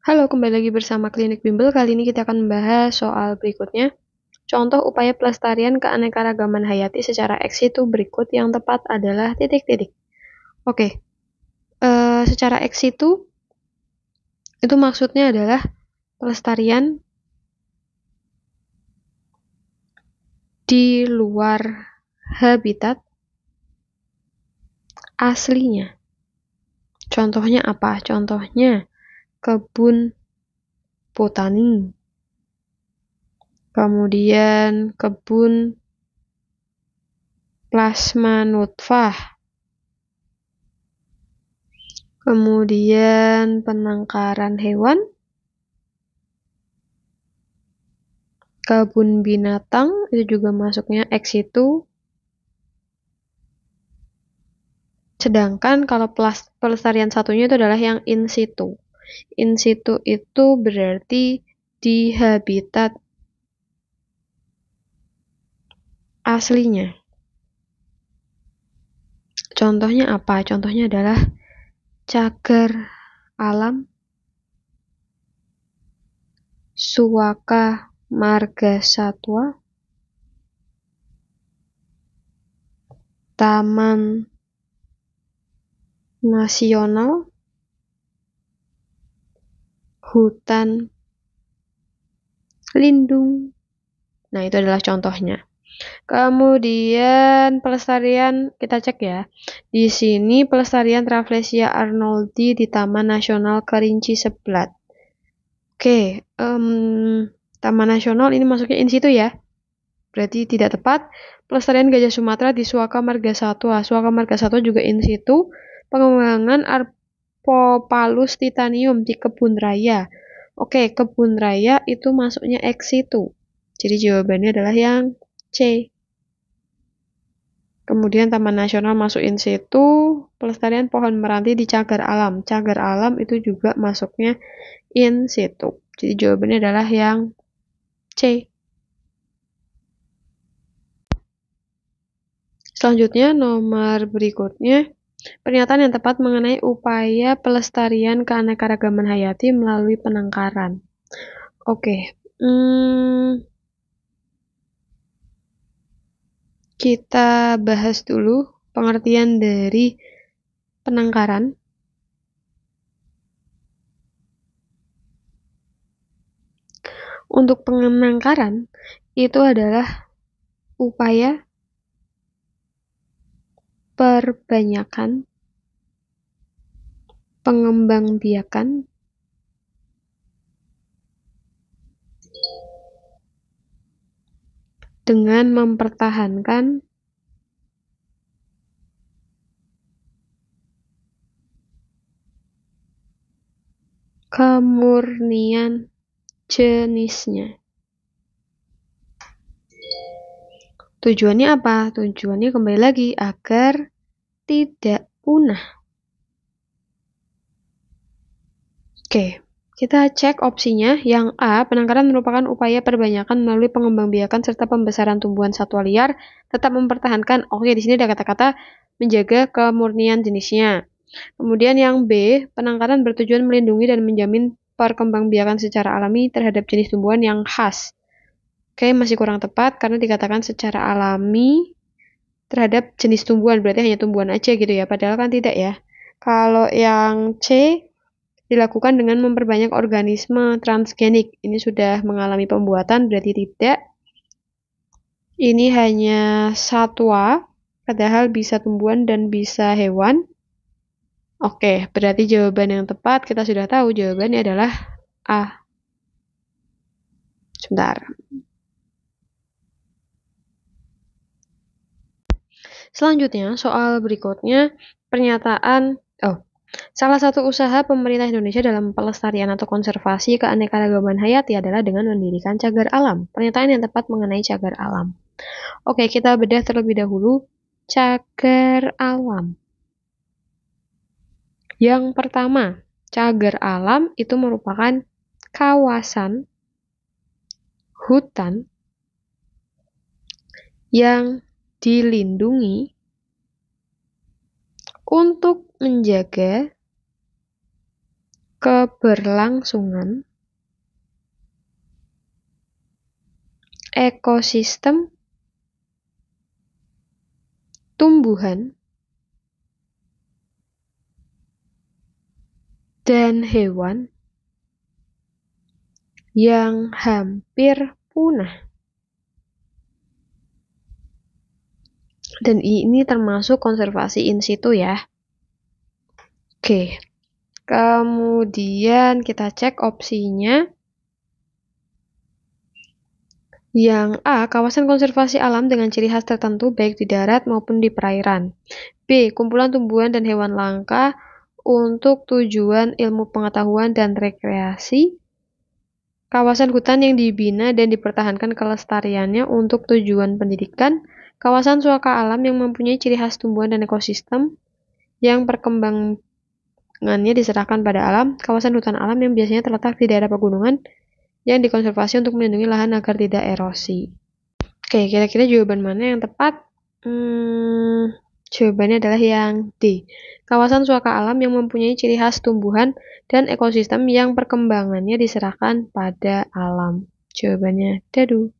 Halo, kembali lagi bersama Klinik Bimbel. Kali ini kita akan membahas soal berikutnya. Contoh upaya pelestarian keanekaragaman hayati secara ex situ berikut yang tepat adalah titik-titik. Oke, secara ex situ itu maksudnya adalah pelestarian di luar habitat aslinya. Contohnya apa? Contohnya kebun botani, kemudian kebun plasma nutfah, kemudian penangkaran hewan, kebun binatang itu juga masuknya ex situ. Sedangkan kalau pelestarian satunya itu adalah yang in situ. In situ itu berarti di habitat aslinya. Contohnya apa? Contohnya adalah cagar alam, suaka margasatwa, taman nasional, hutan lindung. Nah, itu adalah contohnya. Kemudian pelestarian kita cek ya. Di sini pelestarian Rafflesia arnoldi di Taman Nasional Kerinci Seblat. Oke, Taman Nasional ini masuknya in situ ya. Berarti tidak tepat. Pelestarian gajah Sumatera di Suaka margasatwa. Suaka margasatwa juga in situ. Pengembangan Arpopalus titanium di Kebun Raya. Oke, Kebun Raya itu masuknya ex situ. Jadi jawabannya adalah yang C. Kemudian Taman Nasional masuk in situ, pelestarian pohon meranti di cagar alam. Cagar alam itu juga masuknya in situ. Jadi jawabannya adalah yang C. Selanjutnya, nomor berikutnya, pernyataan yang tepat mengenai upaya pelestarian keanekaragaman hayati melalui penangkaran. Oke, kita bahas dulu pengertian dari penangkaran. Untuk penangkaran itu adalah upaya perbanyakan, pengembangbiakan, dengan mempertahankan kemurnian jenisnya. Tujuannya apa? Tujuannya kembali lagi agar tidak punah. Oke, kita cek opsinya. Yang A, penangkaran merupakan upaya perbanyakan melalui pengembangbiakan serta pembesaran tumbuhan satwa liar, tetap mempertahankan. Oke, di sini ada kata-kata menjaga kemurnian jenisnya. Kemudian yang B, penangkaran bertujuan melindungi dan menjamin perkembangbiakan secara alami terhadap jenis tumbuhan yang khas. Oke, masih kurang tepat karena dikatakan secara alami terhadap jenis tumbuhan, berarti hanya tumbuhan aja gitu ya, padahal kan tidak ya. Kalau yang C, dilakukan dengan memperbanyak organisme transgenik. Ini sudah mengalami pembuatan, berarti tidak. Ini hanya satwa, padahal bisa tumbuhan dan bisa hewan. Oke, berarti jawaban yang tepat kita sudah tahu jawabannya adalah A. Sebentar. Selanjutnya, soal berikutnya, pernyataan, salah satu usaha pemerintah Indonesia dalam pelestarian atau konservasi keanekaragaman hayati adalah dengan mendirikan cagar alam. Pernyataan yang tepat mengenai cagar alam. Oke, kita bedah terlebih dahulu cagar alam. Yang pertama, cagar alam itu merupakan kawasan hutan yang dilindungi untuk menjaga keberlangsungan ekosistem tumbuhan dan hewan yang hampir punah. Dan ini termasuk konservasi in situ ya. Oke. Kemudian kita cek opsinya. Yang A, kawasan konservasi alam dengan ciri khas tertentu baik di darat maupun di perairan. B, kumpulan tumbuhan dan hewan langka untuk tujuan ilmu pengetahuan dan rekreasi. Kawasan hutan yang dibina dan dipertahankan kelestariannya untuk tujuan pendidikan. Kawasan suaka alam yang mempunyai ciri khas tumbuhan dan ekosistem yang perkembangannya diserahkan pada alam. Kawasan hutan alam yang biasanya terletak di daerah pegunungan yang dikonservasi untuk melindungi lahan agar tidak erosi. Oke, kira-kira jawaban mana yang tepat? Jawabannya adalah yang D. Kawasan suaka alam yang mempunyai ciri khas tumbuhan dan ekosistem yang perkembangannya diserahkan pada alam. Jawabannya dadu.